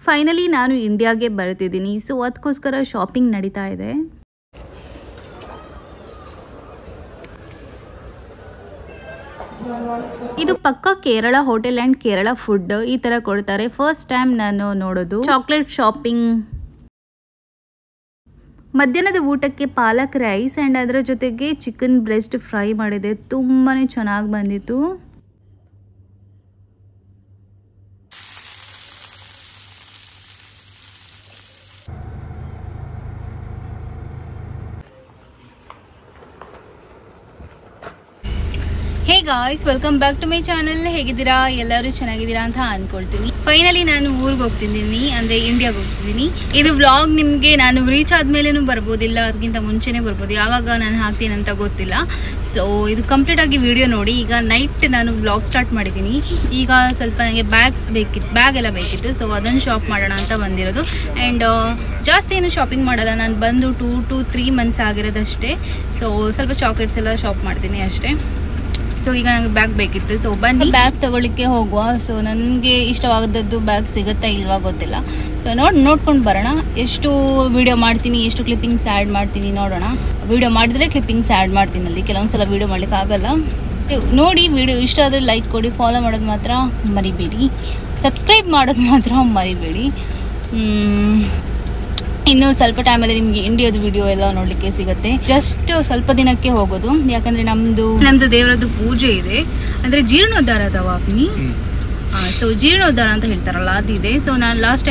Finally ನಾನು ಇಂಡಿಯಾಗೆ ಬರ್ತಿದ್ದೀನಿ. So ಅದಕ್ಕೋಸ್ಕರ ಶಾಪಿಂಗ್ ನಡೀತಾ ಇದೆ. ಇದು ಪಕ್ಕ Kerala hotel and Kerala food ಈ ಥರ ಕೊಡ್ತಾರೆ. ಫಸ್ಟ್ ಟೈಮ್ ನಾನು ನೋಡೋದು. Chocolate shopping. ಮಧ್ಯಾಹ್ನದ ಊಟಕ್ಕೆ ಪಾಲಕ್ ರೈಸ್ ಆ್ಯಂಡ್ ಅದರ ಜೊತೆಗೆ ಚಿಕನ್ ಬ್ರೆಸ್ಟ್ ಫ್ರೈ ಮಾಡಿದೆ. ತುಂಬಾ ಚೆನ್ನಾಗಿ ಬಂದಿತ್ತು. Hey guys, welcome back to my channel. ಹೇಗಿದ್ದೀರಾ? ಎಲ್ಲರೂ ಚೆನ್ನಾಗಿದ್ದೀರಾ ಅಂತ ಅನ್ಕೊಳ್ತೀನಿ. ಫೈನಲಿ ನಾನು ಊರಿಗೆ ಹೋಗ್ತಿದ್ದೀನಿ, ಅಂದರೆ ಇಂಡಿಯಾಗೆ ಹೋಗ್ತಿದ್ದೀನಿ. ಇದು ವ್ಲಾಗ್ ನಿಮಗೆ ನಾನು ರೀಚ್ ಆದ್ಮೇಲೆನೂ ಬರ್ಬೋದಿಲ್ಲ, ಅದಕ್ಕಿಂತ ಮುಂಚೆನೇ ಬರ್ಬೋದು. ಯಾವಾಗ ನಾನು ಹಾಕ್ತೀನಿ ಅಂತ ಗೊತ್ತಿಲ್ಲ. ಸೊ ಇದು ಕಂಪ್ಲೀಟ್ ಆಗಿ ವಿಡಿಯೋ ನೋಡಿ. ಈಗ ನೈಟ್ ನಾನು ವ್ಲಾಗ್ ಸ್ಟಾರ್ಟ್ ಮಾಡಿದ್ದೀನಿ. ಈಗ ಸ್ವಲ್ಪ ನನಗೆ ಬ್ಯಾಗ್ ಎಲ್ಲ ಬೇಕಿತ್ತು. ಸೊ ಅದನ್ನು ಶಾಪ್ ಮಾಡೋಣ ಅಂತ ಬಂದಿರೋದು. ಆ್ಯಂಡ್ ಜಾಸ್ತಿ ಏನು ಶಾಪಿಂಗ್ ಮಾಡಲ್ಲ, ನಾನು ಬಂದು 2 to 3 months ಆಗಿರೋದಷ್ಟೇ. ಸೊ ಸ್ವಲ್ಪ ಚಾಕ್ಲೇಟ್ಸ್ ಎಲ್ಲ ಶಾಪ್ ಮಾಡ್ತೀನಿ ಅಷ್ಟೇ. ಸೊ ಈಗ ನನಗೆ ಬ್ಯಾಗ್ ಬೇಕಿತ್ತು. ಸೊ ಬನ್ನಿ ಬ್ಯಾಗ್ ತಗೊಳ್ಳಿಕ್ಕೆ ಹೋಗುವ. ಸೊ ನನಗೆ ಇಷ್ಟವಾಗದ್ದು ಬ್ಯಾಗ್ ಸಿಗುತ್ತಾ ಇಲ್ವಾ ಗೊತ್ತಿಲ್ಲ. ಸೊ ನೋಡ್ಕೊಂಡು ಬರೋಣ. ಎಷ್ಟು ವಿಡಿಯೋ ಮಾಡ್ತೀನಿ, ಎಷ್ಟು ಕ್ಲಿಪ್ಪಿಂಗ್ಸ್ ಆ್ಯಡ್ ಮಾಡ್ತೀನಿ ನೋಡೋಣ. ವಿಡಿಯೋ ಮಾಡಿದ್ರೆ ಕ್ಲಿಪ್ಪಿಂಗ್ಸ್ ಆ್ಯಡ್ ಮಾಡ್ತೀನಿ. ಅಲ್ಲಿ ಕೆಲವೊಂದ್ಸಲ ವಿಡಿಯೋ ಮಾಡ್ಲಿಕ್ಕೆ ಆಗಲ್ಲ. ನೋಡಿ, ವಿಡಿಯೋ ಇಷ್ಟ ಆದರೆ ಲೈಕ್ ಕೊಡಿ, ಫಾಲೋ ಮಾಡೋದು ಮಾತ್ರ ಮರಿಬೇಡಿ, ಸಬ್ಸ್ಕ್ರೈಬ್ ಮಾಡೋದು ಮಾತ್ರ ಮರಿಬೇಡಿ. ಇನ್ನು ಸ್ವಲ್ಪ ಟೈಮಲ್ಲಿ ನಿಮಗೆ ಇಂಡಿಯಾದ ವಿಡಿಯೋ ಎಲ್ಲ ನೋಡ್ಲಿಕ್ಕೆ ಸಿಗುತ್ತೆ. ಜಸ್ಟ್ ಸ್ವಲ್ಪ ದಿನಕ್ಕೆ ಹೋಗೋದು, ಯಾಕಂದ್ರೆ ನಮ್ದು ದೇವರದ್ದು ಪೂಜೆ ಇದೆ. ಅಂದ್ರೆ ಜೀರ್ಣೋದ್ಧಾರದ ವಾಪ್ನಿ. ಸೊ ಜೀರ್ಣೋದ್ಧಾರ ಅಂತ ಹೇಳ್ತಾರಲ್ಲ, ಅದಿದೆ. ಸೊ ನಾನು ಲಾಸ್ಟ್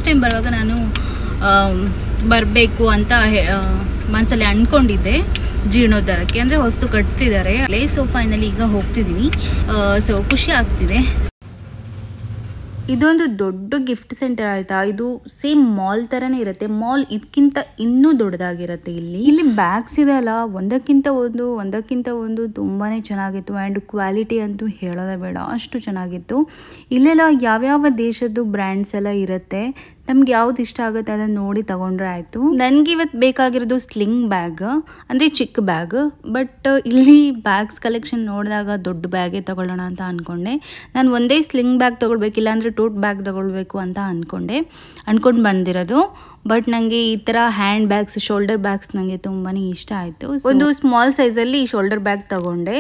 ಟೈಮ್ ಬರುವಾಗ ನಾನು ಬರಬೇಕು ಅಂತ ಮನಸ್ಸಲ್ಲಿ ಅನ್ಕೊಂಡಿದ್ದೆ ಜೀರ್ಣೋದ್ಧಾರಕ್ಕೆ. ಅಂದ್ರೆ ಹೊಸ್ತು ಕಟ್ತಿದ್ದಾರೆ. ಸೊ ಫೈನಲಿ ಈಗ ಹೋಗ್ತಿದ್ದೀನಿ. ಸೊ ಖುಷಿ ಆಗ್ತಿದೆ. ಇದೊಂದು ದೊಡ್ಡ ಗಿಫ್ಟ್ ಸೆಂಟರ್ ಆಯ್ತಾ. ಇದು ಸೇಮ್ ಮಾಲ್ ಥರನೇ ಇರುತ್ತೆ. ಮಾಲ್ ಇದಕ್ಕಿಂತ ಇನ್ನೂ ದೊಡ್ಡದಾಗಿರುತ್ತೆ. ಇಲ್ಲಿ ಬ್ಯಾಗ್ಸ್ ಇದೆ ಅಲ್ಲ, ಒಂದಕ್ಕಿಂತ ಒಂದು ತುಂಬಾ ಚೆನ್ನಾಗಿತ್ತು. ಆ್ಯಂಡ್ ಕ್ವಾಲಿಟಿ ಅಂತೂ ಹೇಳೋದೇ ಬೇಡ, ಅಷ್ಟು ಚೆನ್ನಾಗಿತ್ತು. ಇಲ್ಲೆಲ್ಲ ಯಾವ್ಯಾವ ದೇಶದ್ದು ಬ್ರ್ಯಾಂಡ್ಸ್ ಎಲ್ಲ ಇರುತ್ತೆ. ನಮ್ಗೆ ಯಾವ್ದು ಇಷ್ಟ ಆಗುತ್ತೆ ಅದನ್ನು ನೋಡಿ ತಗೊಂಡ್ರೆ ಆಯಿತು. ನನಗೆ ಇವತ್ತು ಬೇಕಾಗಿರೋದು ಸ್ಲಿಂಗ್ ಬ್ಯಾಗ್, ಅಂದರೆ ಚಿಕ್ಕ ಬ್ಯಾಗ್. ಬಟ್ ಇಲ್ಲಿ ಬ್ಯಾಗ್ಸ್ ಕಲೆಕ್ಷನ್ ನೋಡಿದಾಗ ದೊಡ್ಡ ಬ್ಯಾಗೇ ತಗೊಳ್ಳೋಣ ಅಂತ ಅಂದ್ಕೊಂಡೆ. ನಾನು ಒಂದೇ ಸ್ಲಿಂಗ್ ಬ್ಯಾಗ್ ತೊಗೊಳ್ಬೇಕಿಲ್ಲ ಅಂದರೆ ಟೋಟ್ ಬ್ಯಾಗ್ ತಗೊಳ್ಬೇಕು ಅಂತ ಅಂದ್ಕೊಂಡು ಬಂದಿರೋದು. ಬಟ್ ನನಗೆ ಈ ಥರ ಹ್ಯಾಂಡ್ ಬ್ಯಾಗ್ಸ್, ಶೋಲ್ಡರ್ ಬ್ಯಾಗ್ಸ್ ನನಗೆ ತುಂಬಾ ಇಷ್ಟ ಆಯಿತು. ಒಂದು ಸ್ಮಾಲ್ ಸೈಜಲ್ಲಿ ಶೋಲ್ಡರ್ ಬ್ಯಾಗ್ ತಗೊಂಡೆ.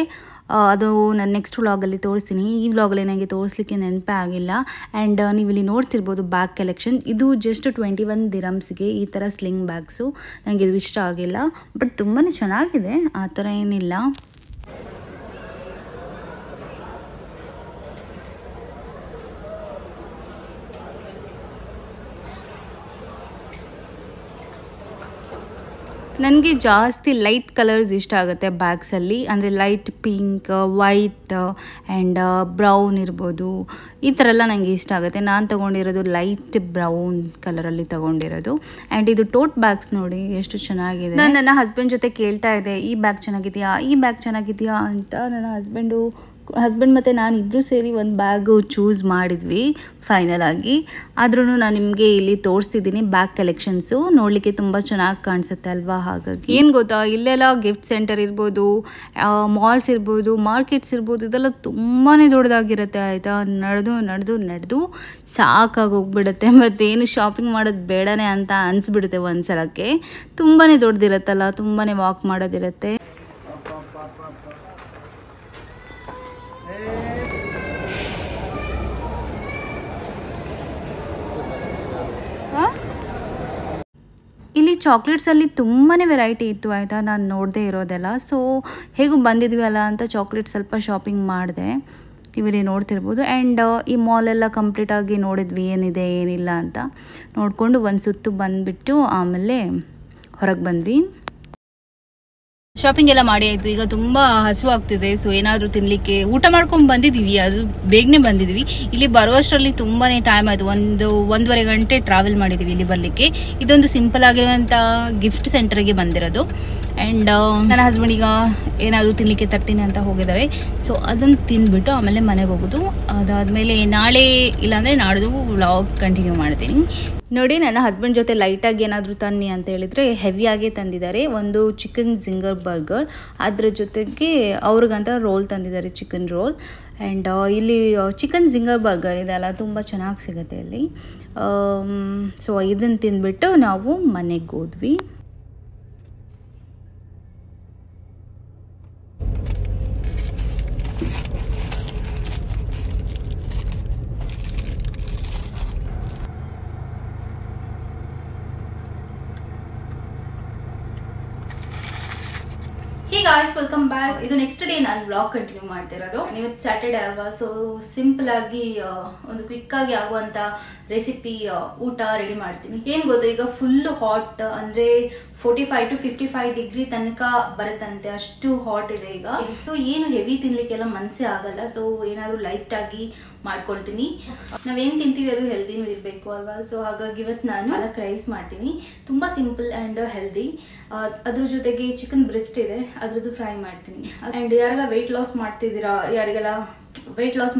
ಅದು ನಾನು ನೆಕ್ಸ್ಟ್ ವ್ಲಾಗಲ್ಲಿ ತೋರಿಸ್ತೀನಿ. ಈ ವ್ಲಾಗಲ್ಲಿ ನನಗೆ ತೋರಿಸ್ಲಿಕ್ಕೆ ನೆನಪೇ ಆಗಿಲ್ಲ. ಆ್ಯಂಡ್ ನೀವು ಇಲ್ಲಿ ನೋಡ್ತಿರ್ಬೋದು ಬ್ಯಾಗ್ ಕಲೆಕ್ಷನ್. ಇದು ಜಸ್ಟ್ 21 dirhamsಗೆ ಈ ಥರ ಸ್ಲಿಂಗ್ ಬ್ಯಾಗ್ಸು. ನನಗೆ ಇದು ಇಷ್ಟ ಆಗಿಲ್ಲ, ಬಟ್ ತುಂಬಾ ಚೆನ್ನಾಗಿದೆ, ಆ ಥರ ಏನಿಲ್ಲ. ನನಗೆ ಜಾಸ್ತಿ ಲೈಟ್ ಕಲರ್ಸ್ ಇಷ್ಟ ಆಗುತ್ತೆ ಬ್ಯಾಗ್ಸಲ್ಲಿ. ಅಂದರೆ light pink, white and brown ಇರ್ಬೋದು, ಈ ಥರ ಎಲ್ಲ ನನಗೆ ಇಷ್ಟ ಆಗುತ್ತೆ. ನಾನು ತೊಗೊಂಡಿರೋದು ಲೈಟ್ ಬ್ರೌನ್ ಕಲರಲ್ಲಿ ತೊಗೊಂಡಿರೋದು. ಆ್ಯಂಡ್ ಇದು ಟೋಟ್ ಬ್ಯಾಗ್ಸ್ ನೋಡಿ ಎಷ್ಟು ಚೆನ್ನಾಗಿದೆ. ನಾನು ನನ್ನ ಹಸ್ಬೆಂಡ್ ಜೊತೆ ಕೇಳ್ತಾ ಇದ್ದೆ, ಈ ಬ್ಯಾಗ್ ಚೆನ್ನಾಗಿದೆಯಾ ಅಂತ. ನನ್ನ ಹಸ್ಬೆಂಡ್ ಮತ್ತು ನಾನು ಇಬ್ಬರು ಸೇರಿ ಒಂದು ಬ್ಯಾಗು ಚೂಸ್ ಮಾಡಿದ್ವಿ ಫೈನಲ್ ಆಗಿ. ಆದ್ರೂ ನಾನು ನಿಮಗೆ ಇಲ್ಲಿ ತೋರಿಸ್ತಿದ್ದೀನಿ ಬ್ಯಾಗ್ ಕಲೆಕ್ಷನ್ಸು. ನೋಡಲಿಕ್ಕೆ ತುಂಬ ಚೆನ್ನಾಗಿ ಕಾಣಿಸುತ್ತೆ ಅಲ್ವಾ. ಹಾಗಾಗಿ ಏನು ಗೊತ್ತಾ, ಇಲ್ಲೆಲ್ಲ ಗಿಫ್ಟ್ ಸೆಂಟರ್ ಇರ್ಬೋದು, ಮಾಲ್ಸ್ ಇರ್ಬೋದು, ಮಾರ್ಕೆಟ್ಸ್ ಇರ್ಬೋದು, ಇದೆಲ್ಲ ತುಂಬಾ ದೊಡ್ಡದಾಗಿರುತ್ತೆ ಆಯಿತಾ. ನಡೆದು ಸಾಕಾಗಿ ಹೋಗ್ಬಿಡುತ್ತೆ. ಮತ್ತೇನು ಶಾಪಿಂಗ್ ಮಾಡೋದು ಬೇಡನೇ ಅಂತ ಅನಿಸ್ಬಿಡುತ್ತೆ ಒಂದ್ಸಲಕ್ಕೆ. ತುಂಬಾ ದೊಡ್ಡದಿರುತ್ತಲ್ಲ, ತುಂಬಾ ವಾಕ್ ಮಾಡೋದಿರುತ್ತೆ. ಇಲ್ಲಿ ಚಾಕ್ಲೇಟ್ಸಲ್ಲಿ ತುಂಬಾ ವೆರೈಟಿ ಇತ್ತು ಆಯಿತಾ. ನಾನು ನೋಡದೇ ಇರೋದೆಲ್ಲ. ಸೊ ಹೇಗೂ ಬಂದಿದ್ವಿ ಅಲ್ಲ ಅಂತ ಚಾಕ್ಲೇಟ್ ಸ್ವಲ್ಪ ಶಾಪಿಂಗ್ ಮಾಡಿದೆ. ಇವಿಲ್ಲಿ ನೋಡ್ತಿರ್ಬೋದು. ಆ್ಯಂಡ್ ಈ ಮಾಲೆಲ್ಲ ಕಂಪ್ಲೀಟಾಗಿ ನೋಡಿದ್ವಿ ಏನಿದೆ ಏನಿಲ್ಲ ಅಂತ. ನೋಡಿಕೊಂಡು ಒಂದು ಸುತ್ತು ಬಂದುಬಿಟ್ಟು ಆಮೇಲೆ ಹೊರಗೆ ಬಂದ್ವಿ. ಶಾಪಿಂಗ್ ಎಲ್ಲ ಮಾಡಿ ಆಯಿತು. ಈಗ ತುಂಬ ಹಸಿವಾಗ್ತಿದೆ. ಸೊ ಏನಾದರೂ ತಿನ್ನಲಿಕ್ಕೆ ಊಟ ಮಾಡ್ಕೊಂಡು ಬಂದಿದ್ದೀವಿ, ಅದು ಬೇಗನೆ ಬಂದಿದ್ವಿ. ಇಲ್ಲಿ ಬರುವಷ್ಟರಲ್ಲಿ ತುಂಬಾ ಟೈಮ್ ಆಯಿತು. 1.5 ಗಂಟೆ ಟ್ರಾವೆಲ್ ಮಾಡಿದ್ದೀವಿ ಇಲ್ಲಿ ಬರಲಿಕ್ಕೆ. ಇದೊಂದು ಸಿಂಪಲ್ ಆಗಿರುವಂಥ ಗಿಫ್ಟ್ ಸೆಂಟರ್ಗೆ ಬಂದಿರೋದು. ಆ್ಯಂಡ್ ನನ್ನ ಹಸ್ಬೆಂಡ್ ಈಗ ಏನಾದರೂ ತಿನ್ನಲಿಕ್ಕೆ ತರ್ತೀನಿ ಅಂತ ಹೋಗಿದ್ದಾರೆ. ಸೊ ಅದನ್ನು ತಿಂದ್ಬಿಟ್ಟು ಆಮೇಲೆ ಮನೆಗೆ ಹೋಗೋದು. ಅದಾದಮೇಲೆ ನಾಳೆ ಇಲ್ಲಾಂದರೆ ನಾಡ್ದು ವ್ಲಾಗ್ ಕಂಟಿನ್ಯೂ ಮಾಡ್ತೀನಿ. ನೋಡಿ, ನನ್ನ ಹಸ್ಬೆಂಡ್ ಜೊತೆ ಲೈಟಾಗಿ ಏನಾದರೂ ತನ್ನಿ ಅಂತ ಹೇಳಿದರೆ ಹೆವಿಯಾಗೇ ತಂದಿದ್ದಾರೆ. ಒಂದು ಚಿಕನ್ ಜಿಂಗರ್ ಬರ್ಗರ್, ಅದರ ಜೊತೆಗೆ ಅವ್ರಿಗಂತ ರೋಲ್ ತಂದಿದ್ದಾರೆ, ಚಿಕನ್ ರೋಲ್. ಆ್ಯಂಡ್ ಇಲ್ಲಿ ಚಿಕನ್ ಜಿಂಗರ್ ಬರ್ಗರ್ ಇದೆಲ್ಲ ತುಂಬ ಚೆನ್ನಾಗಿ ಸಿಗುತ್ತೆ ಇಲ್ಲಿ. ಸೊ ಇದನ್ನು ತಿಂದ್ಬಿಟ್ಟು ನಾವು ಮನೆಗೆ ಹೋದ್ವಿ. Hey guys, welcome back. ಇದು ನೆಕ್ಸ್ಟ್ ಡೇ ನಾನು ವ್ಲಾಗ್ ಕಂಟಿನ್ಯೂ ಮಾಡ್ತಿರೋದು. ಇವತ್ತು ಸ್ಯಾಟರ್ಡೆ ಅಲ್ವಾ, ಸೊ ಸಿಂಪಲ್ ಆಗಿ ಒಂದು ಕ್ವಿಕ್ ಆಗಿ ಆಗುವಂತ ರೆಸಿಪಿ ಊಟ ರೆಡಿ ಮಾಡ್ತೀನಿ. ಏನ್ ಗೊತ್ತಾ, ಈಗ ಫುಲ್ ಹಾಟ್ ಅಂದ್ರೆ 45 to 55 ಡಿಗ್ರಿ ತನಕ ಬರುತ್ತಂತೆ, ಅಷ್ಟು ಹಾಟ್ ಇದೆ ಈಗ. ಸೊ ಏನು ಹೆವಿ ತಿನ್ಲಿಕ್ಕೆಲ್ಲ ಮನಸ್ಸೇ ಆಗಲ್ಲ. ಸೊ ಏನಾದ್ರು ಲೈಟ್ ಆಗಿ ಮಾಡ್ಕೊಳ್ತೀನಿ. ನಾವೇನ್ ತಿಂತೀವಿ ಅದು ಹೆಲ್ದಿನೂ ಇರಬೇಕು ಅಲ್ವಾ. ಸೊ ಹಾಗಾಗಿ ಇವತ್ತು ನಾನು ಪಾಲಕ್ ರೈಸ್ ಮಾಡ್ತೀನಿ. ತುಂಬಾ ಸಿಂಪಲ್ ಅಂಡ್ ಹೆಲ್ದಿ. ಅದ್ರ ಜೊತೆಗೆ ಚಿಕನ್ ಬ್ರೆಸ್ಟ್ ಇದೆ, ಅದ್ರದ್ದು ಫ್ರೈ ಮಾಡ್ತೀನಿ. ಅಂಡ್ ಯಾರೆಲ್ಲ ವೆಯ್ಟ್ ಲಾಸ್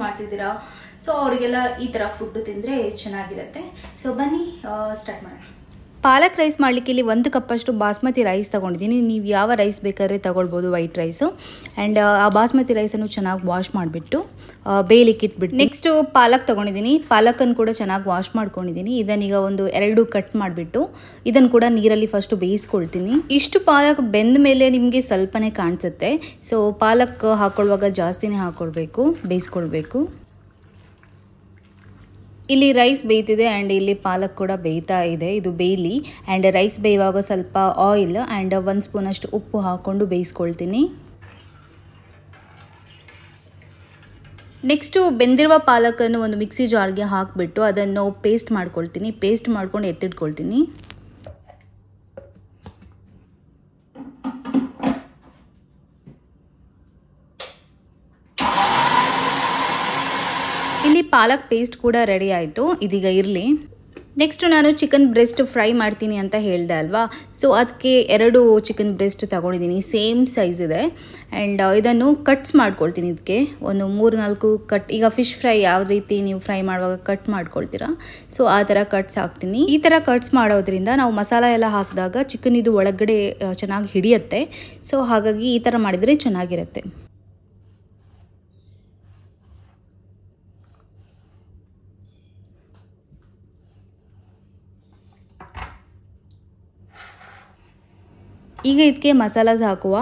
ಮಾಡ್ತಿದ್ದೀರಾ ಸೊ ಅವರಿಗೆಲ್ಲ ಈ ತರ ಫುಡ್ ತಿಂದ್ರೆ ಚೆನ್ನಾಗಿರುತ್ತೆ. ಸೊ ಬನ್ನಿ ಸ್ಟಾರ್ಟ್ ಮಾಡೋಣ. ಪಾಲಕ್ ರೈಸ್ ಮಾಡಲಿಕ್ಕೆ ಇಲ್ಲಿ 1 ಕಪ್ಪಷ್ಟು ಬಾಸ್ಮತಿ ರೈಸ್ ತೊಗೊಂಡಿದ್ದೀನಿ. ನೀವು ಯಾವ ರೈಸ್ ಬೇಕಾದ್ರೆ ತೊಗೊಳ್ಬೋದು, ವೈಟ್ ರೈಸು. ಆ್ಯಂಡ್ ಆ ಬಾಸ್ಮತಿ ರೈಸನ್ನು ಚೆನ್ನಾಗಿ ವಾಶ್ ಮಾಡಿಬಿಟ್ಟು ಬೇಯಲಿಕ್ಕೆ ಇಟ್ಬಿಟ್ಟು ನೆಕ್ಸ್ಟು ಪಾಲಕ್ ತೊಗೊಂಡಿದ್ದೀನಿ. ಪಾಲಕನ್ನು ಕೂಡ ಚೆನ್ನಾಗಿ ವಾಶ್ ಮಾಡ್ಕೊಂಡಿದ್ದೀನಿ. ಇದನ್ನೀಗ ಒಂದು 2 ಕಟ್ ಮಾಡಿಬಿಟ್ಟು ಇದನ್ನು ಕೂಡ ನೀರಲ್ಲಿ ಫಸ್ಟು ಬೇಯಿಸ್ಕೊಳ್ತೀನಿ. ಇಷ್ಟು ಪಾಲಕ್ ಬೆಂದ ಮೇಲೆ ನಿಮಗೆ ಸ್ವಲ್ಪನೇ ಕಾಣಿಸುತ್ತೆ. ಸೊ ಪಾಲಕ್ ಹಾಕೊಳ್ಳುವಾಗ ಜಾಸ್ತಿನೇ ಹಾಕ್ಕೊಳ್ಬೇಕು, ಬೇಯಿಸ್ಕೊಳ್ಬೇಕು. ಇಲ್ಲಿ ರೈಸ್ ಬೇಯ್ತಿದೆ ಆ್ಯಂಡ್ ಇಲ್ಲಿ ಪಾಲಕ್ ಕೂಡ ಬೇಯ್ತಾ ಇದೆ. ಇದು ಬೇಯಲಿ. ಆ್ಯಂಡ್ ರೈಸ್ ಬೇಯುವಾಗ ಸ್ವಲ್ಪ ಆಯಿಲ್ ಆ್ಯಂಡ್ 1 ಸ್ಪೂನಷ್ಟು ಉಪ್ಪು ಹಾಕ್ಕೊಂಡು ಬೇಯಿಸ್ಕೊಳ್ತೀನಿ. ನೆಕ್ಸ್ಟು ಬೆಂದಿರುವ ಪಾಲಕನ್ನು ಒಂದು ಮಿಕ್ಸಿ ಜಾರ್ಗೆ ಹಾಕಿಬಿಟ್ಟು ಅದನ್ನು ಪೇಸ್ಟ್ ಮಾಡ್ಕೊಳ್ತೀನಿ. ಪೇಸ್ಟ್ ಮಾಡ್ಕೊಂಡು ಎತ್ತಿಟ್ಕೊಳ್ತೀನಿ. ಇಲ್ಲಿ ಪಾಲಕ್ ಪೇಸ್ಟ್ ಕೂಡ ರೆಡಿ ಆಯಿತು. ಇದೀಗ ಇರಲಿ. ನೆಕ್ಸ್ಟು ನಾನು ಚಿಕನ್ ಬ್ರೆಸ್ಟ್ ಫ್ರೈ ಮಾಡ್ತೀನಿ ಅಂತ ಹೇಳಿದೆ ಅಲ್ವಾ. ಸೊ ಅದಕ್ಕೆ 2 ಚಿಕನ್ ಬ್ರೆಸ್ಟ್ ತಗೊಂಡಿದ್ದೀನಿ, ಸೇಮ್ ಸೈಜ್ ಇದೆ. ಆ್ಯಂಡ್ ಇದನ್ನು ಕಟ್ಸ್ ಮಾಡ್ಕೊಳ್ತೀನಿ. ಇದಕ್ಕೆ ಒಂದು 3-4 ಕಟ್. ಈಗ ಫಿಶ್ ಫ್ರೈ ಯಾವ ರೀತಿ ನೀವು ಫ್ರೈ ಮಾಡುವಾಗ ಕಟ್ ಮಾಡ್ಕೊಳ್ತೀರಾ, ಸೊ ಆ ಥರ ಕಟ್ಸ್ ಹಾಕ್ತೀನಿ. ಈ ಥರ ಕಟ್ಸ್ ಮಾಡೋದ್ರಿಂದ ನಾವು ಮಸಾಲ ಎಲ್ಲ ಹಾಕಿದಾಗ ಚಿಕನ್ ಇದು ಒಳಗಡೆ ಚೆನ್ನಾಗಿ ಹಿಡಿಯುತ್ತೆ. ಸೊ ಹಾಗಾಗಿ ಈ ಥರ ಮಾಡಿದರೆ ಚೆನ್ನಾಗಿರುತ್ತೆ. ಈಗ ಇದಕ್ಕೆ ಮಸಾಲಾಸ್ ಹಾಕುವ.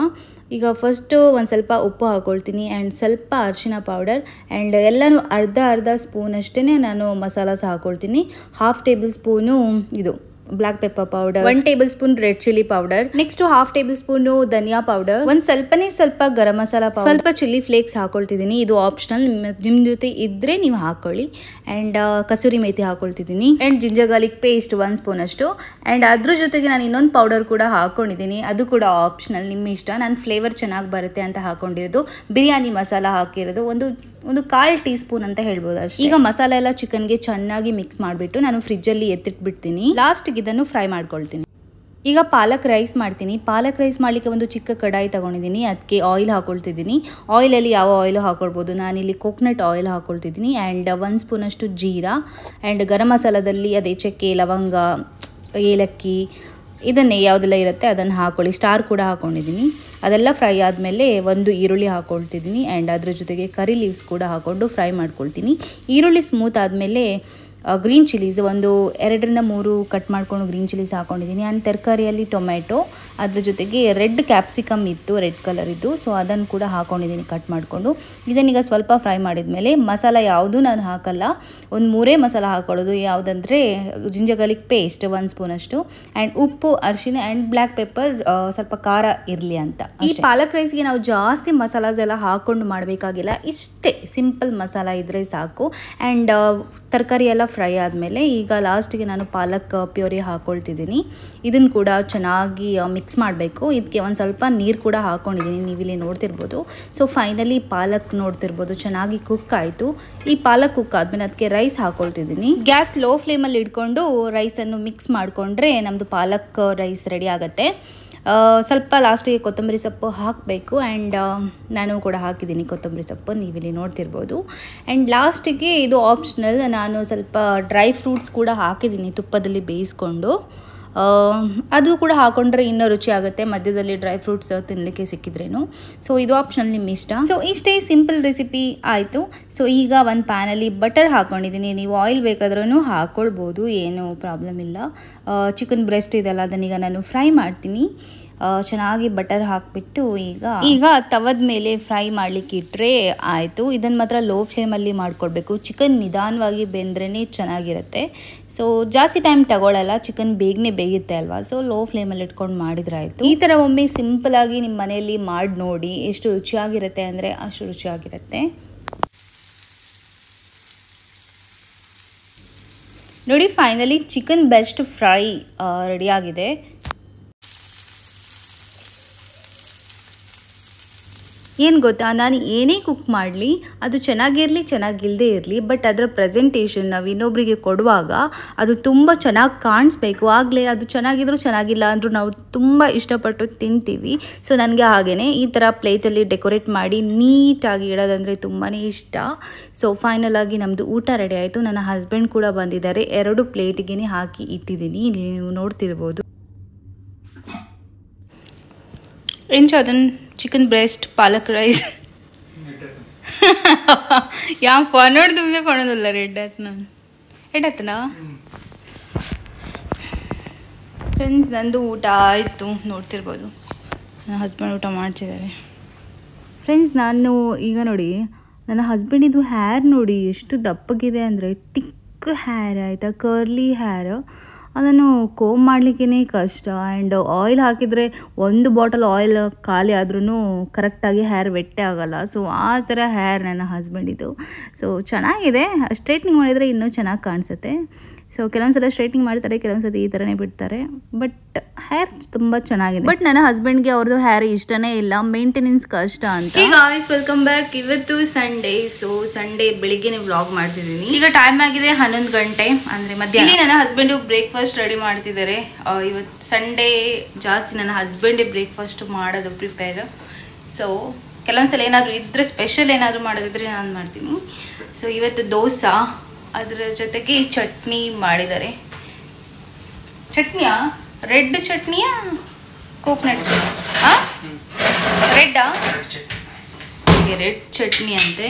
ಈಗ ಫಸ್ಟು ಒಂದು ಸ್ವಲ್ಪ ಉಪ್ಪು ಹಾಕ್ಕೊಳ್ತೀನಿ ಆ್ಯಂಡ್ ಸ್ವಲ್ಪ ಅರಿಶಿನ ಪೌಡರ್ ಆ್ಯಂಡ್ ಎಲ್ಲನೂ ಅರ್ಧ ಸ್ಪೂನಷ್ಟೇ ನಾನು ಮಸಾಲಾಸ್ ಹಾಕ್ಕೊಳ್ತೀನಿ. 1/2 ಟೇಬಲ್ ಸ್ಪೂನು ಇದು black pepper powder, 1 tablespoon red chilli powder, next 1/2 tablespoon ಧನಿಯಾ ಪೌಡರ್, ಒಂದು ಸ್ವಲ್ಪ ಗರಂ ಮಸಾಲ ಪೌಡರ್, ಸ್ವಲ್ಪ ಚಿಲ್ಲಿ ಫ್ಲೇಕ್ಸ್ ಹಾಕೊಳ್ತಿದ್ದೀನಿ. ಇದು ಆಪ್ಷನಲ್, ನಿಮ್ಮ ಜೊತೆ ಇದ್ರೆ ನೀವು ಹಾಕೊಳ್ಳಿ. ಆ್ಯಂಡ್ ಕಸೂರಿ ಮೇಥಿ ಹಾಕೊಳ್ತಿದ್ದೀನಿ. And ginger garlic paste 1 spoon ಅಷ್ಟು. ಆ್ಯಂಡ್ ಅದ್ರ ಜೊತೆಗೆ ನಾನು ಇನ್ನೊಂದು ಪೌಡರ್ ಕೂಡ ಹಾಕೊಂಡಿದ್ದೀನಿ, ಅದು ಕೂಡ ಆಪ್ಷನಲ್, ನಿಮ್ಮ ಇಷ್ಟ. ನಾನು ಫ್ಲೇವರ್ ಚೆನ್ನಾಗಿ ಬರುತ್ತೆ ಅಂತ ಹಾಕೊಂಡಿರೋದು. ಬಿರಿಯಾನಿ ಮಸಾಲ ಹಾಕಿರೋದು ಒಂದು 1/4 ಟೀ ಸ್ಪೂನ್ ಅಂತ ಹೇಳ್ಬೋದು ಅಷ್ಟೇ. ಈಗ ಮಸಾಲೆ ಎಲ್ಲ ಚಿಕನ್ಗೆ ಚೆನ್ನಾಗಿ ಮಿಕ್ಸ್ ಮಾಡಿಬಿಟ್ಟು ನಾನು ಫ್ರಿಜ್ಜಲ್ಲಿ ಎತ್ತಿಟ್ಬಿಡ್ತೀನಿ. ಲಾಸ್ಟ್ಗೆ ಇದನ್ನು ಫ್ರೈ ಮಾಡ್ಕೊಳ್ತೀನಿ. ಈಗ ಪಾಲಕ್ ರೈಸ್ ಮಾಡ್ತೀನಿ. ಪಾಲಕ್ ರೈಸ್ ಮಾಡಲಿಕ್ಕೆ ಒಂದು ಚಿಕ್ಕ ಕಡಾಯಿ ತೊಗೊಂಡಿದ್ದೀನಿ. ಅದಕ್ಕೆ ಆಯಿಲ್ ಹಾಕೊಳ್ತಿದ್ದೀನಿ. ಆಯಿಲಲ್ಲಿ ಯಾವ ಆಯಿಲು ಹಾಕೊಳ್ಬೋದು, ನಾನಿಲ್ಲಿ ಕೋಕೋನಟ್ ಆಯಿಲ್ ಹಾಕೊಳ್ತಿದ್ದೀನಿ. ಆ್ಯಂಡ್ 1 ಸ್ಪೂನಷ್ಟು ಜೀರಾ ಆ್ಯಂಡ್ ಗರಂ ಮಸಾಲದಲ್ಲಿ ಅದೇ ಚಕ್ಕೆ, ಲವಂಗ, ಏಲಕ್ಕಿ ಇದನ್ನೇ ಯಾವುದೆಲ್ಲ ಇರುತ್ತೆ ಅದನ್ನು ಹಾಕ್ಕೊಳ್ಳಿ. ಸ್ಟಾರ್ ಕೂಡ ಹಾಕ್ಕೊಂಡಿದ್ದೀನಿ. ಅದೆಲ್ಲ ಫ್ರೈ ಆದಮೇಲೆ ಒಂದು ಈರುಳ್ಳಿ ಹಾಕ್ಕೊಳ್ತಿದ್ದೀನಿ ಆ್ಯಂಡ್ ಅದ್ರ ಜೊತೆಗೆ ಕರಿ ಲೀವ್ಸ್ ಕೂಡ ಹಾಕ್ಕೊಂಡು ಫ್ರೈ ಮಾಡ್ಕೊಳ್ತೀನಿ. ಈರುಳ್ಳಿ ಸ್ಮೂತ್ ಆದಮೇಲೆ ಗ್ರೀನ್ ಚಿಲ್ಲೀಸ್ ಒಂದು 2-3 ಕಟ್ ಮಾಡ್ಕೊಂಡು ಗ್ರೀನ್ ಚಿಲ್ಲೀಸ್ ಹಾಕ್ಕೊಂಡಿದ್ದೀನಿ. ಆ್ಯಂಡ್ ತರಕಾರಿಯಲ್ಲಿ ಟೊಮೆಟೊ, ಅದ್ರ ಜೊತೆಗೆ ರೆಡ್ ಕ್ಯಾಪ್ಸಿಕಮ್ ಇತ್ತು, ರೆಡ್ ಕಲರ್ ಇದ್ದು, ಸೊ ಅದನ್ನು ಕೂಡ ಹಾಕ್ಕೊಂಡಿದ್ದೀನಿ ಕಟ್ ಮಾಡಿಕೊಂಡು. ಇದನ್ನೀಗ ಸ್ವಲ್ಪ ಫ್ರೈ ಮಾಡಿದ್ಮೇಲೆ ಮಸಾಲ ಯಾವುದು ನಾನು ಹಾಕಲ್ಲ, ಒಂದು 3 ಮಸಾಲ ಹಾಕ್ಕೊಳ್ಳೋದು. ಯಾವುದಂದರೆ ಜಿಂಜರ್ ಗಾರ್ಲಿಕ್ ಪೇಸ್ಟ್ 1 ಸ್ಪೂನಷ್ಟು ಆ್ಯಂಡ್ ಉಪ್ಪು, ಅರಿಶಿನ ಆ್ಯಂಡ್ ಬ್ಲ್ಯಾಕ್ ಪೆಪ್ಪರ್, ಸ್ವಲ್ಪ ಖಾರ ಇರಲಿ ಅಂತ. ಈ ಪಾಲಕ್ ರೈಸ್ಗೆ ನಾವು ಜಾಸ್ತಿ ಮಸಾಲಾಸ್ ಎಲ್ಲ ಹಾಕ್ಕೊಂಡು ಮಾಡಬೇಕಾಗಿಲ್ಲ, ಇಷ್ಟೇ ಸಿಂಪಲ್ ಮಸಾಲ ಇದ್ದರೆ ಸಾಕು. ಆ್ಯಂಡ್ ತರಕಾರಿ ಎಲ್ಲ ಫ್ರೈ ಆದಮೇಲೆ ಈಗ ಲಾಸ್ಟಿಗೆ ನಾನು ಪಾಲಕ್ ಪ್ಯೂರಿ ಹಾಕ್ಕೊಳ್ತಿದ್ದೀನಿ. ಇದನ್ನು ಕೂಡ ಚೆನ್ನಾಗಿ ಮಿಕ್ಸ್ ಮಾಡಬೇಕು. ಇದಕ್ಕೆ ಒಂದು ಸ್ವಲ್ಪ ನೀರು ಕೂಡ ಹಾಕ್ಕೊಂಡಿದ್ದೀನಿ, ನೀವಿಲ್ಲಿ ನೋಡ್ತಿರ್ಬೋದು. ಸೊ ಫೈನಲಿ ಪಾಲಕ್ ನೋಡ್ತಿರ್ಬೋದು ಚೆನ್ನಾಗಿ ಕುಕ್ ಆಯಿತು. ಈ ಪಾಲಕ್ ಕುಕ್ ಆದಮೇಲೆ ಅದಕ್ಕೆ ರೈಸ್ ಹಾಕ್ಕೊಳ್ತಿದ್ದೀನಿ. ಗ್ಯಾಸ್ ಲೋ ಫ್ಲೇಮಲ್ಲಿ ಇಟ್ಕೊಂಡು ರೈಸನ್ನು ಮಿಕ್ಸ್ ಮಾಡಿಕೊಂಡ್ರೆ ನಮ್ಮದು ಪಾಲಕ್ ರೈಸ್ ರೆಡಿ ಆಗುತ್ತೆ. ಸ್ವಲ್ಪ ಲಾಸ್ಟಿಗೆ ಕೊತ್ತಂಬರಿ ಸೊಪ್ಪು ಹಾಕಬೇಕು. ಆ್ಯಂಡ್ ನಾನು ಕೂಡ ಹಾಕಿದ್ದೀನಿ ಕೊತ್ತಂಬರಿ ಸೊಪ್ಪು, ನೀವಿಲ್ಲಿ ನೋಡ್ತಿರ್ಬೋದು. ಆ್ಯಂಡ್ ಲಾಸ್ಟಿಗೆ ಇದು ಆಪ್ಷನಲ್, ನಾನು ಸ್ವಲ್ಪ ಡ್ರೈ ಫ್ರೂಟ್ಸ್ ಕೂಡ ಹಾಕಿದ್ದೀನಿ ತುಪ್ಪದಲ್ಲಿ ಬೇಯಿಸ್ಕೊಂಡು. ಅದು ಕೂಡ ಹಾಕೊಂಡ್ರೆ ಇನ್ನೂ ರುಚಿ ಆಗುತ್ತೆ, ಮಧ್ಯದಲ್ಲಿ ಡ್ರೈ ಫ್ರೂಟ್ಸ್ ತಿನ್ನಲಿಕ್ಕೆ ಸಿಕ್ಕಿದ್ರೇನು. ಸೊ ಇದು ಆಪ್ಷನಲ್, ನಿಮ್ಮ ಇಷ್ಟ. ಸೊ ಇಷ್ಟೇ ಸಿಂಪಲ್ ರೆಸಿಪಿ ಆಯಿತು. ಸೊ ಈಗ ಒಂದು ಪ್ಯಾನಲ್ಲಿ ಬಟರ್ ಹಾಕ್ಕೊಂಡಿದ್ದೀನಿ, ನೀವು ಆಯಿಲ್ ಬೇಕಾದ್ರೂ ಹಾಕ್ಕೊಳ್ಬೋದು, ಏನೂ ಪ್ರಾಬ್ಲಮ್ ಇಲ್ಲ. ಚಿಕನ್ ಬ್ರೆಸ್ಟ್ ಇದೆಲ್ಲ ಅದನ್ನೀಗ ನಾನು ಫ್ರೈ ಮಾಡ್ತೀನಿ. ಚೆನ್ನಾಗಿ ಬಟರ್ ಹಾಕಿಬಿಟ್ಟು ಈಗ ತವದ ಮೇಲೆ ಫ್ರೈ ಮಾಡಲಿಕ್ಕೆ ಇಟ್ಟರೆ ಆಯಿತು. ಇದನ್ನು ಮಾತ್ರ ಲೋ ಫ್ಲೇಮಲ್ಲಿ ಮಾಡ್ಕೊಳ್ಬೇಕು. ಚಿಕನ್ ನಿಧಾನವಾಗಿ ಬೆಂದ್ರೇ ಚೆನ್ನಾಗಿರುತ್ತೆ. ಸೊ ಜಾಸ್ತಿ ಟೈಮ್ ತಗೊಳ್ಳಲ್ಲ, ಚಿಕನ್ ಬೇಗನೆ ಬೇಯುತ್ತೆ ಅಲ್ವಾ. ಸೊ ಲೋ ಫ್ಲೇಮಲ್ಲಿ ಇಟ್ಕೊಂಡು ಮಾಡಿದ್ರೆ ಆಯಿತು. ಈ ಥರ ಒಮ್ಮೆ ಸಿಂಪಲಾಗಿ ನಿಮ್ಮ ಮನೆಯಲ್ಲಿ ಮಾಡಿ ನೋಡಿ, ಎಷ್ಟು ರುಚಿಯಾಗಿರುತ್ತೆ ಅಂದರೆ ಅಷ್ಟು ರುಚಿಯಾಗಿರುತ್ತೆ. ನೋಡಿ, ಫೈನಲಿ ಚಿಕನ್ ಬೆಸ್ಟ್ ಫ್ರೈ ರೆಡಿಯಾಗಿದೆ. ಏನು ಗೊತ್ತಾ, ನಾನು ಏನೇ ಕುಕ್ ಮಾಡಲಿ ಅದು ಚೆನ್ನಾಗಿರಲಿ ಚೆನ್ನಾಗಿಲ್ಲದೆ ಇರಲಿ, ಬಟ್ ಅದರ ಪ್ರೆಸೆಂಟೇಷನ್ ನಾವು ಇನ್ನೊಬ್ಬರಿಗೆ ಕೊಡುವಾಗ ಅದು ತುಂಬ ಚೆನ್ನಾಗಿ ಕಾಣಿಸ್ಬೇಕು. ಆಗಲೇ ಅದು ಚೆನ್ನಾಗಿದ್ರೂ ಚೆನ್ನಾಗಿಲ್ಲ ಅಂದರೂ ನಾವು ತುಂಬ ಇಷ್ಟಪಟ್ಟು ತಿಂತೀವಿ. ಸೊ ನನಗೆ ಹಾಗೆಯೇ ಈ ಥರ ಪ್ಲೇಟಲ್ಲಿ ಡೆಕೋರೇಟ್ ಮಾಡಿ ನೀಟಾಗಿ ಇಡೋದಂದರೆ ತುಂಬಾ ಇಷ್ಟ. ಸೊ ಫೈನಲ್ ಆಗಿ ನಮ್ಮದು ಊಟ ರೆಡಿ ಆಯಿತು. ನನ್ನ ಹಸ್ಬೆಂಡ್ ಕೂಡ ಬಂದಿದ್ದಾರೆ, 2 ಪ್ಲೇಟಿಗೆ ಹಾಕಿ ಇಟ್ಟಿದ್ದೀನಿ, ನೀವು ನೋಡ್ತಿರ್ಬೋದು. ಎಂಚಾದನ್ ಚಿಕನ್ ಬ್ರೆಸ್ಟ್ ಪಾಲಕ್ ರೈಸ್ ಯಾವ ಪನೋಡ್ ದುಂಬೆ ಪಣೋದಿಲ್ಲ ರೆಡ್ ನಾನು ಎಡತ್ತನ ಫ್ರೆಂಡ್ಸ್, ನಂದು ಊಟ ಆಯಿತು, ನೋಡ್ತಿರ್ಬೋದು. ನನ್ನ ಹಸ್ಬೆಂಡ್ ಊಟ ಮಾಡ್ತಿದ್ದಾರೆ. ಫ್ರೆಂಡ್ಸ್, ನಾನು ಈಗ ನೋಡಿ ನನ್ನ ಹಸ್ಬೆಂಡಿದು ಹೇರ್ ನೋಡಿ ಎಷ್ಟು ದಪ್ಪಗಿದೆ ಅಂದರೆ, ತಿಕ್ ಹೇರ್ ಆಯಿತಾ, ಕರ್ಲಿ ಹೇರ್. ಅದನ್ನು ಕೋಮ್ ಮಾಡಲಿಕ್ಕೇ ಕಷ್ಟ. ಆ್ಯಂಡ್ ಆಯಿಲ್ ಹಾಕಿದರೆ 1 ಬಾಟಲ್ ಆಯಿಲ್ ಖಾಲಿ ಆದ್ರೂ ಕರೆಕ್ಟಾಗಿ ಹೇರ್ ವೆಟ್ಟೆ ಆಗೋಲ್ಲ. ಸೊ ಆ ಥರ ಹೇರ್ ನನ್ನ ಹಸ್ಬೆಂಡಿದು. ಸೊ ಚೆನ್ನಾಗಿದೆ, ಸ್ಟ್ರೈಟ್ನಿಂಗ್ ಮಾಡಿದರೆ ಇನ್ನೂ ಚೆನ್ನಾಗಿ ಕಾಣಿಸುತ್ತೆ. ಸೊ ಕೆಲವೊಂದು ಸಲ ಸ್ಟ್ರೈಟ್ನಿಂಗ್ ಮಾಡ್ತಾರೆ, ಕೆಲವೊಂದು ಸಲ ಈ ಥರನೇ ಬಿಡ್ತಾರೆ, ಬಟ್ ಹೇರ್ ತುಂಬ ಚೆನ್ನಾಗಿದೆ. ಬಟ್ ನನ್ನ ಹಸ್ಬೆಂಡ್ಗೆ ಅವ್ರದ್ದು ಹೇರ್ ಇಷ್ಟನೇ ಇಲ್ಲ, ಮೇಂಟೆನೆನ್ಸ್ ಕಷ್ಟ ಅಂತ. ಈಗ ವೆಲ್ಕಮ್ ಬ್ಯಾಕ್. ಇವತ್ತು ಸಂಡೇ. ಸೊ ಸಂಡೇ ಬೆಳಿಗ್ಗೆ ವ್ಲಾಗ್ ಮಾಡ್ತಿದ್ದೀನಿ. ಈಗ ಟೈಮ್ ಆಗಿದೆ 11 ಗಂಟೆ, ಅಂದರೆ ಮಧ್ಯಾಹ್ನ. ನನ್ನ ಹಸ್ಬೆಂಡು ಬ್ರೇಕ್ಫಾಸ್ಟ್ ರೆಡಿ ಮಾಡ್ತಿದ್ದಾರೆ. ಇವತ್ತು ಸಂಡೇ ಜಾಸ್ತಿ ನನ್ನ ಹಸ್ಬೆಂಡೇ ಬ್ರೇಕ್ಫಾಸ್ಟ್ ಮಾಡೋದು ಪ್ರಿಪೇರ್. ಸೊ ಕೆಲವೊಂದು ಸಲ ಏನಾದರೂ ಇದ್ದರೆ, ಸ್ಪೆಷಲ್ ಏನಾದರೂ ಮಾಡೋದಿದ್ರೆ ನಾನು ಮಾಡ್ತೀನಿ. ಸೊ ಇವತ್ತು ದೋಸೆ, ಅದರ ಜೊತೆಗೆ ಚಟ್ನಿ ಮಾಡಿದ್ದಾರೆ. ಚಟ್ನಿಯಾ? ರೆಡ್ ಚಟ್ನಿಯಾ ಕೋಕೋನಟ್ ಚಟ್ನಿ? ರೆಡ್ಡಾ? ರೆಡ್ ಚಟ್ನಿ ಅಂತೆ.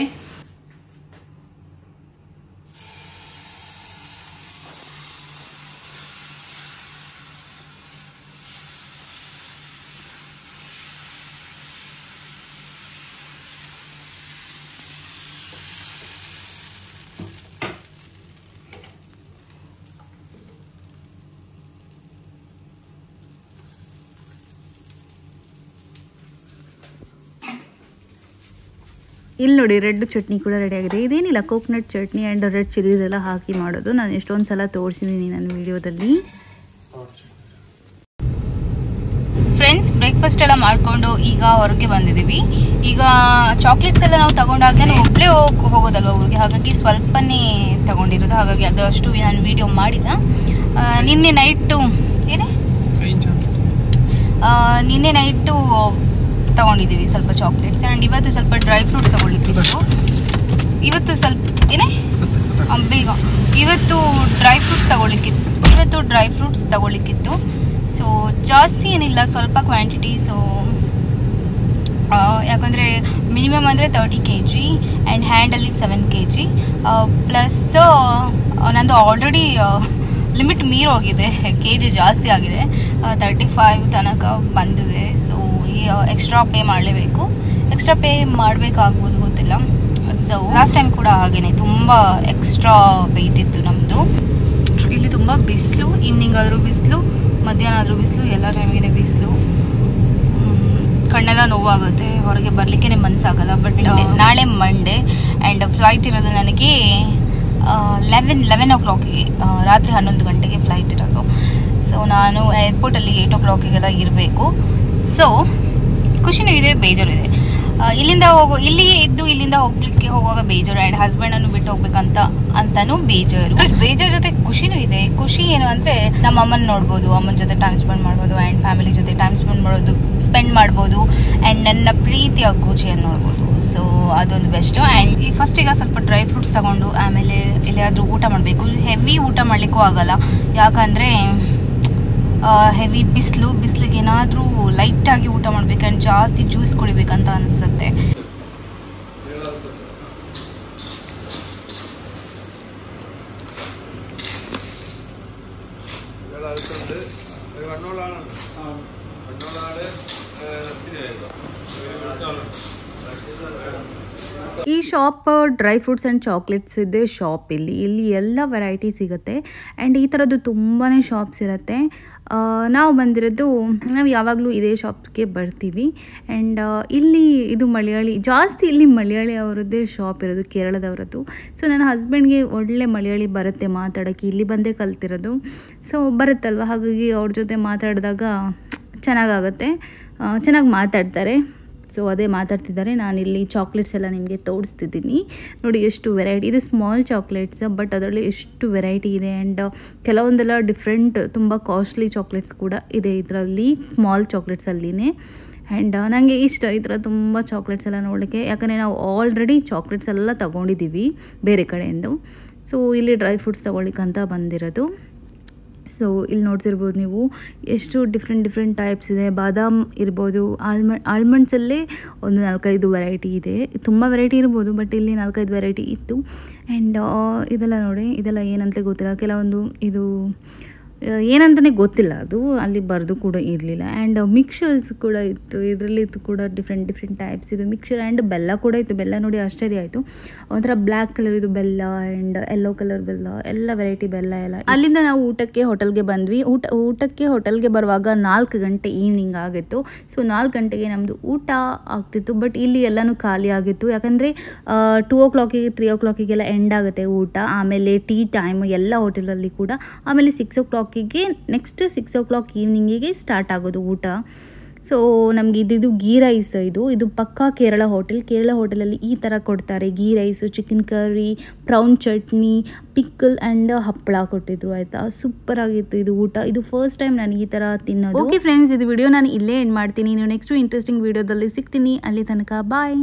ಇಲ್ಲಿ ನೋಡಿ, ರೆಡ್ ಚಟ್ನಿ ಕೂಡ ರೆಡಿ ಆಗಿದೆ. ಇದೇನಿಲ್ಲ, coconut chutney and red chillies ಎಲ್ಲ ಹಾಕಿ ಮಾಡೋದು. ನಾನು ಎಷ್ಟೊಂದು ಸಲ ತೋರಿಸಿದ್ದೀನಿ ನನ್ನ ವಿಡಿಯೋದಲ್ಲಿ. ಫ್ರೆಂಡ್ಸ್, ಬ್ರೇಕ್ಫಾಸ್ಟ್ ಎಲ್ಲ ಮಾಡಿಕೊಂಡು ಈಗ ಹೊರಗೆ ಬಂದಿದ್ದೀವಿ. ಈಗ ಚಾಕ್ಲೇಟ್ಸ್ ಎಲ್ಲ ನಾವು ತಗೊಂಡಾಗ ನಾನು ಒಬ್ಬಳೇ ಹೋಗೋದಲ್ವ ಊರಿಗೆ, ಹಾಗಾಗಿ ಸ್ವಲ್ಪನೇ ತಗೊಂಡಿರೋದು. ಹಾಗಾಗಿ ಅದಷ್ಟು ನಾನು ವಿಡಿಯೋ ಮಾಡಿಲ್ಲ. ನಿನ್ನೆ ನೈಟು ತಗೊಂಡಿದ್ದೀವಿ ಸ್ವಲ್ಪ ಚಾಕ್ಲೇಟ್ಸ್. ಆ್ಯಂಡ್ ಇವತ್ತು ಸ್ವಲ್ಪ ಡ್ರೈ ಫ್ರೂಟ್ಸ್ ತಗೊಳ್ಳಿಕ್ಕಿತ್ತು. ಇವತ್ತು ಡ್ರೈ ಫ್ರೂಟ್ಸ್ ತಗೊಳ್ಳಿಕ್ಕಿತ್ತು. ಸೊ ಜಾಸ್ತಿ ಏನಿಲ್ಲ, ಸ್ವಲ್ಪ ಕ್ವಾಂಟಿಟಿ. ಸೊ ಯಾಕಂದರೆ ಮಿನಿಮಮ್ ಅಂದರೆ 30 kg ಆ್ಯಂಡ್ ಹ್ಯಾಂಡಲ್ಲಿ 7 kg ಪ್ಲಸ್ ನಂದು ಆಲ್ರೆಡಿ ಲಿಮಿಟ್ ಮೀರೋಗಿದೆ, ಕೆಜಿ ಜಾಸ್ತಿ ಆಗಿದೆ, 35 ತನಕ ಬಂದಿದೆ. ಸೊ ಎಕ್ಸ್ಟ್ರಾ ಪೇ ಮಾಡಲೇಬೇಕು. ಎಕ್ಸ್ಟ್ರಾ ಪೇ ಮಾಡಬೇಕಾಗ್ಬೋದು, ಗೊತ್ತಿಲ್ಲ. ಸೊ ಲಾಸ್ಟ್ ಟೈಮ್ ಕೂಡ ಹಾಗೇನೆ ತುಂಬ ಎಕ್ಸ್ಟ್ರಾ ವೆಯ್ಟ್ ಇತ್ತು ನಮ್ಮದು. ಇಲ್ಲಿ ತುಂಬ ಬಿಸಿಲು, ಈವ್ನಿಂಗ್ ಆದರೂ ಬಿಸಿಲು, ಮಧ್ಯಾಹ್ನ ಆದರೂ ಬಿಸಿಲು, ಎಲ್ಲ ಟೈಮಿಗೆ ಬಿಸಿಲು. ಕಣ್ಣೆಲ್ಲ ನೋವಾಗುತ್ತೆ, ಹೊರಗೆ ಬರಲಿಕ್ಕೆ ಮನಸ್ಸಾಗಲ್ಲ. ಬಟ್ ನಾಳೆ ಮಂಡೇ ಆ್ಯಂಡ್ ಫ್ಲೈಟ್ ಇರೋದು ನನಗೆ 11 o'clock-ಗೆ, ರಾತ್ರಿ 11 ಗಂಟೆಗೆ ಫ್ಲೈಟ್ ಇರೋದು. ಸೊ ನಾನು ಏರ್ಪೋರ್ಟಲ್ಲಿ 8 o'clock-ಗೆಲ್ಲ ಇರಬೇಕು. ಸೊ ಖುಷಿನೂ ಇದೆ, ಬೇಜಾರು ಇದೆ. ಇಲ್ಲಿ ಇದ್ದು ಇಲ್ಲಿಂದ ಹೋಗುವಾಗ ಬೇಜಾರು, ಆ್ಯಂಡ್ ಹಸ್ಬೆಂಡನ್ನು ಬಿಟ್ಟು ಹೋಗ್ಬೇಕಂತಾನು ಬೇಜಾರು ಜೊತೆ ಖುಷಿನೂ ಇದೆ. ಖುಷಿ ಏನು ಅಂದರೆ ನಮ್ಮ ಅಮ್ಮನ ನೋಡ್ಬೋದು, ಅಮ್ಮನ ಜೊತೆ ಟೈಮ್ ಸ್ಪೆಂಡ್ ಮಾಡ್ಬೋದು, ಆ್ಯಂಡ್ ಫ್ಯಾಮಿಲಿ ಜೊತೆ ಟೈಮ್ ಸ್ಪೆಂಡ್ ಮಾಡ್ಬೋದು ಆ್ಯಂಡ್ ನನ್ನ ಪ್ರೀತಿಯ ಗುಚಿಯನ್ನು ನೋಡ್ಬೋದು. ಸೊ ಅದೊಂದು ಬೆಸ್ಟು. ಆ್ಯಂಡ್ ಈ ಫಸ್ಟಿಗೆ ಸ್ವಲ್ಪ ಡ್ರೈ ಫ್ರೂಟ್ಸ್ ತಗೊಂಡು ಆಮೇಲೆ ಎಲ್ಲಿಯಾದರೂ ಊಟ ಮಾಡಬೇಕು. ಹೆವಿ ಊಟ ಮಾಡಲಿಕ್ಕೂ ಆಗಲ್ಲ, ಯಾಕಂದರೆ ಹೆವಿ ಬಿಸಿಲಿಗೆ ಏನಾದರೂ ಲೈಟಾಗಿ ಊಟ ಮಾಡಬೇಕು ಆ್ಯಂಡ್ ಜಾಸ್ತಿ ಜ್ಯೂಸ್ ಕುಡಿಬೇಕಂತ ಅನಿಸುತ್ತೆ. ಈ shop dry fruits and chocolates ಇದೆ ಶಾಪ್. ಇಲ್ಲಿ ಎಲ್ಲ ವೆರೈಟಿ ಸಿಗುತ್ತೆ ಆ್ಯಂಡ್ ಈ ಥರದ್ದು ತುಂಬಾ ಶಾಪ್ಸ್ ಇರುತ್ತೆ. ನಾವು ಬಂದಿರೋದು, ನಾವು ಯಾವಾಗಲೂ ಇದೇ ಶಾಪ್ಗೆ ಬರ್ತೀವಿ. ಆ್ಯಂಡ್ ಇದು ಇಲ್ಲಿ ಮಲಯಾಳಿ ಅವರದ್ದೇ ಶಾಪ್ ಇರೋದು, ಕೇರಳದವರದ್ದು. ಸೊ ನನ್ನ ಹಸ್ಬೆಂಡ್ಗೆ ಒಳ್ಳೆ ಮಲಯಾಳಿ ಬರುತ್ತೆ ಮಾತಾಡೋಕ್ಕೆ, ಇಲ್ಲಿ ಬಂದೇ ಕಲ್ತಿರೋದು. ಸೊ ಬರುತ್ತಲ್ವ, ಹಾಗಾಗಿ ಅವ್ರ ಜೊತೆ ಮಾತಾಡಿದಾಗ ಚೆನ್ನಾಗಿ ಮಾತಾಡ್ತಾರೆ. ಸೊ ಅದೇ ಮಾತಾಡ್ತಿದ್ದಾರೆ. ನಾನಿಲ್ಲಿ ಚಾಕ್ಲೇಟ್ಸ್ ಎಲ್ಲ ನಿಮಗೆ ತೋರಿಸ್ತಿದ್ದೀನಿ ನೋಡಿ, ಎಷ್ಟು ವೆರೈಟಿ. ಇದು ಸ್ಮಾಲ್ ಚಾಕ್ಲೇಟ್ಸ್, ಬಟ್ ಅದರಲ್ಲಿ ಎಷ್ಟು ವೆರೈಟಿ ಇದೆ. ಆ್ಯಂಡ್ ಕೆಲವೊಂದೆಲ್ಲ ಡಿಫ್ರೆಂಟ್, ತುಂಬ ಕಾಸ್ಟ್ಲಿ ಚಾಕ್ಲೇಟ್ಸ್ ಕೂಡ ಇದೆ ಇದರಲ್ಲಿ, ಸ್ಮಾಲ್ ಚಾಕ್ಲೇಟ್ಸಲ್ಲಿನೇ. ಆ್ಯಂಡ್ ನನಗೆ ಇಷ್ಟ ಈ ಥರ ತುಂಬ ಚಾಕ್ಲೇಟ್ಸ್ ಎಲ್ಲ ನೋಡಲಿಕ್ಕೆ, ಯಾಕಂದರೆ ನಾವು ಆಲ್ರೆಡಿ ಚಾಕ್ಲೇಟ್ಸ್ ಎಲ್ಲ ತೊಗೊಂಡಿದ್ದೀವಿ ಬೇರೆ ಕಡೆಯಿಂದ. ಸೊ ಇಲ್ಲಿ ಡ್ರೈ ಫ್ರೂಟ್ಸ್ ತೊಗೊಳ್ಲಿಕ್ಕಂತ ಬಂದಿರೋದು. ಸೊ ಇಲ್ಲಿ ನೋಡ್ತಿರ್ಬೋದು ನೀವು, ಎಷ್ಟು ಡಿಫ್ರೆಂಟ್ ಟೈಪ್ಸ್ ಇದೆ. ಬಾದಾಮ್ ಇರ್ಬೋದು, ಆಲ್ಮಂಡ್ಸಲ್ಲೇ ಒಂದು 4-5 ವೆರೈಟಿ ಇದೆ. ತುಂಬ ವೆರೈಟಿ ಇರ್ಬೋದು, ಬಟ್ ಇಲ್ಲಿ 4-5 ವೆರೈಟಿ ಇತ್ತು. ಆ್ಯಂಡ್ ಇದೆಲ್ಲ ನೋಡಿ, ಇದೆಲ್ಲ ಏನಂತ ಗೊತ್ತಿಲ್ಲ, ಕೆಲವೊಂದು ಇದು ಏನಂತಲೇ ಗೊತ್ತಿಲ್ಲ, ಅದು ಅಲ್ಲಿ ಬರೆದು ಕೂಡ ಇರಲಿಲ್ಲ. ಆ್ಯಂಡ್ ಮಿಕ್ಸರ್ಸ್ ಕೂಡ ಇತ್ತು, ಇದರಲ್ಲಿ ಕೂಡ ಡಿಫ್ರೆಂಟ್ ಟೈಪ್ಸ್ ಇದು ಮಿಕ್ಸರ್. ಆ್ಯಂಡ್ ಬೆಲ್ಲ ಕೂಡ ಇತ್ತು. ಬೆಲ್ಲ ನೋಡಿ ಆಶ್ಚರ್ಯ ಆಯಿತು, ಒಂಥರ ಬ್ಲ್ಯಾಕ್ ಕಲರ್ ಇದು ಬೆಲ್ಲ ಆ್ಯಂಡ್ ಯೆಲ್ಲೋ ಕಲರ್ ಬೆಲ್ಲ, ಎಲ್ಲ ವೆರೈಟಿ ಬೆಲ್ಲ ಎಲ್ಲ. ಅಲ್ಲಿಂದ ನಾವು ಊಟಕ್ಕೆ ಹೋಟೆಲ್ಗೆ ಬಂದ್ವಿ. ಊಟಕ್ಕೆ ಹೋಟೆಲ್ಗೆ ಬರುವಾಗ 4 ಗಂಟೆ ಈವ್ನಿಂಗ್ ಆಗಿತ್ತು. ಸೊ 4 ಗಂಟೆಗೆ ನಮ್ಮದು ಊಟ ಆಗ್ತಿತ್ತು. ಬಟ್ ಇಲ್ಲಿ ಎಲ್ಲನೂ ಖಾಲಿ ಆಗಿತ್ತು, ಯಾಕಂದರೆ 2 o'clock 3 o'clock ಎಂಡ್ ಆಗುತ್ತೆ ಊಟ. ಆಮೇಲೆ ಟೀ ಟೈಮ್ ಎಲ್ಲ ಹೋಟೆಲಲ್ಲಿ ಕೂಡ. ಆಮೇಲೆ 6 o'clock ನೆಕ್ಸ್ಟ್ 6 o'clock ಈವ್ನಿಂಗಿಗೆ ಸ್ಟಾರ್ಟ್ ಆಗೋದು ಊಟ. ಸೊ ನಮಗೆ ಇದು ಗೀ ರೈಸ್, ಇದು ಪಕ್ಕಾ ಕೇರಳ ಹೋಟೆಲಲ್ಲಿ ಈ ಥರ ಕೊಡ್ತಾರೆ. Ghee rice, chicken curry, prone chutney, pickle and ಹಪ್ಪಳ ಕೊಟ್ಟಿದ್ರು ಆಯಿತಾ. ಸೂಪರ್ ಆಗಿತ್ತು ಇದು ಊಟ. ಇದು ಫಸ್ಟ್ ಟೈಮ್ ನಾನು ಈ ಥರ ತಿನ್ನೋದು. ಓಕೆ ಫ್ರೆಂಡ್ಸ್, ಇದು ವಿಡಿಯೋ ನಾನು ಇಲ್ಲೇ ಎಂಡ್ ಮಾಡ್ತೀನಿ. ನೀವು ನೆಕ್ಸ್ಟ್ ಇಂಟ್ರೆಸ್ಟಿಂಗ್ ವಿಡಿಯೋದಲ್ಲಿ ಸಿಗ್ತೀನಿ. ಅಲ್ಲಿ ತನಕ ಬಾಯ್.